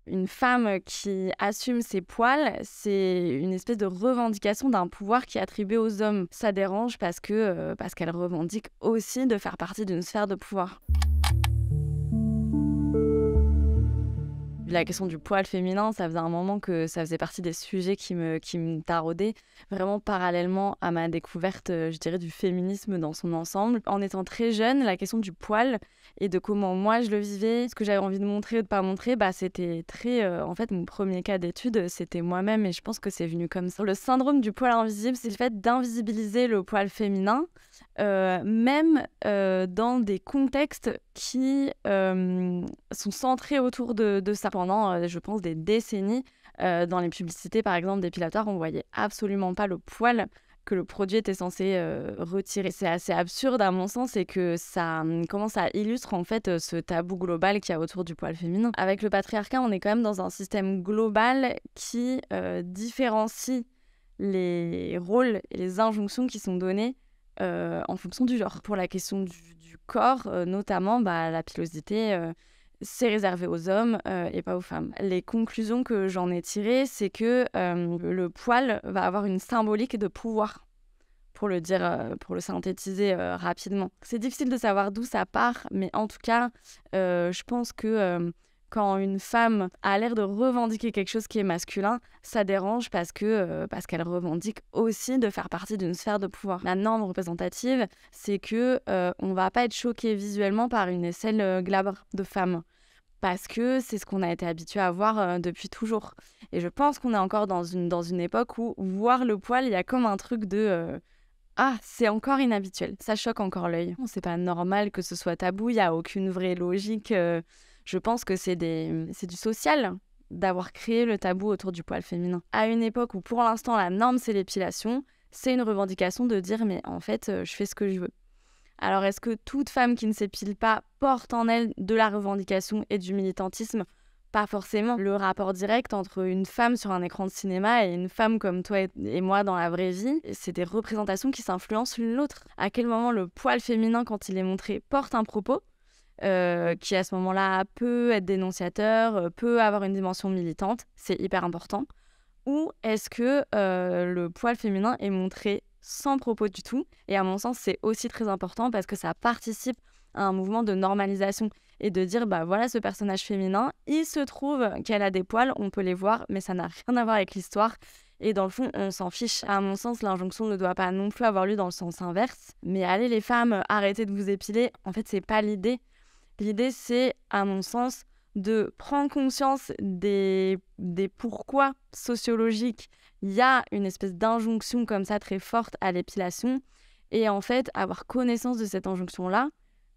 Une femme qui assume ses poils, c'est une espèce de revendication d'un pouvoir qui est attribué aux hommes. Ça dérange parce qu'elle revendique aussi de faire partie d'une sphère de pouvoir. La question du poil féminin, ça faisait un moment que ça faisait partie des sujets qui me taraudaient, vraiment parallèlement à ma découverte, je dirais, du féminisme dans son ensemble. En étant très jeune, la question du poil et de comment moi je le vivais, ce que j'avais envie de montrer ou de pas montrer, c'était très... en fait, mon premier cas d'étude, c'était moi-même et je pense que c'est venu comme ça. Le syndrome du poil invisible, c'est le fait d'invisibiliser le poil féminin, même dans des contextes qui sont centrés autour de ça. Pendant, je pense, des décennies, dans les publicités, par exemple, d'épilateurs, on voyait absolument pas le poil que le produit était censé retirer. C'est assez absurde à mon sens et que ça illustre en fait ce tabou global qu'il y a autour du poil féminin. Avec le patriarcat, on est quand même dans un système global qui différencie les rôles et les injonctions qui sont données en fonction du genre. Pour la question du corps, notamment, la pilosité, c'est réservé aux hommes et pas aux femmes. Les conclusions que j'en ai tirées, c'est que le poil va avoir une symbolique de pouvoir, pour le synthétiser rapidement. C'est difficile de savoir d'où ça part, mais en tout cas, je pense que quand une femme a l'air de revendiquer quelque chose qui est masculin, ça dérange parce qu'elle revendique aussi de faire partie d'une sphère de pouvoir. La norme représentative, c'est que on va pas être choqué visuellement par une aisselle glabre de femme. Parce que c'est ce qu'on a été habitué à voir depuis toujours. Et je pense qu'on est encore dans une époque où voir le poil, il y a comme un truc de ah, c'est encore inhabituel. Ça choque encore l'œil. C'est pas normal que ce soit tabou, il y a aucune vraie logique. Je pense que c'est du social d'avoir créé le tabou autour du poil féminin. À une époque où pour l'instant la norme c'est l'épilation, c'est une revendication de dire mais en fait je fais ce que je veux. Alors, est-ce que toute femme qui ne s'épile pas porte en elle de la revendication et du militantisme? Pas forcément. Le rapport direct entre une femme sur un écran de cinéma et une femme comme toi et moi dans la vraie vie, c'est des représentations qui s'influencent l'une l'autre. À quel moment le poil féminin, quand il est montré, porte un propos qui à ce moment-là peut être dénonciateur, peut avoir une dimension militante, c'est hyper important. Ou est-ce que le poil féminin est montré sans propos du tout? Et à mon sens, c'est aussi très important parce que ça participe à un mouvement de normalisation et de dire, voilà, ce personnage féminin, il se trouve qu'elle a des poils, on peut les voir, mais ça n'a rien à voir avec l'histoire. Et dans le fond, on s'en fiche. À mon sens, l'injonction ne doit pas non plus avoir lieu dans le sens inverse. Mais allez, les femmes, arrêtez de vous épiler. En fait, c'est pas l'idée. L'idée, c'est, à mon sens, de prendre conscience des pourquoi sociologiques il y a une espèce d'injonction comme ça très forte à l'épilation et en fait avoir connaissance de cette injonction-là,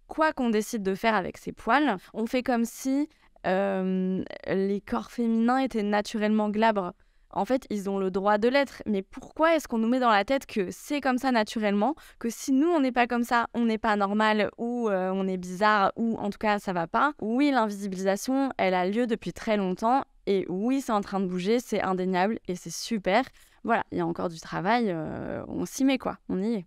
quoi qu'on décide de faire avec ses poils, on fait comme si les corps féminins étaient naturellement glabres. En fait, ils ont le droit de l'être. Mais pourquoi est-ce qu'on nous met dans la tête que c'est comme ça naturellement, que si nous, on n'est pas comme ça, on n'est pas normal, ou on est bizarre, ou en tout cas, ça va pas? Oui, l'invisibilisation, elle a lieu depuis très longtemps. Et oui, c'est en train de bouger, c'est indéniable et c'est super. Voilà, il y a encore du travail, on s'y met quoi, on y est.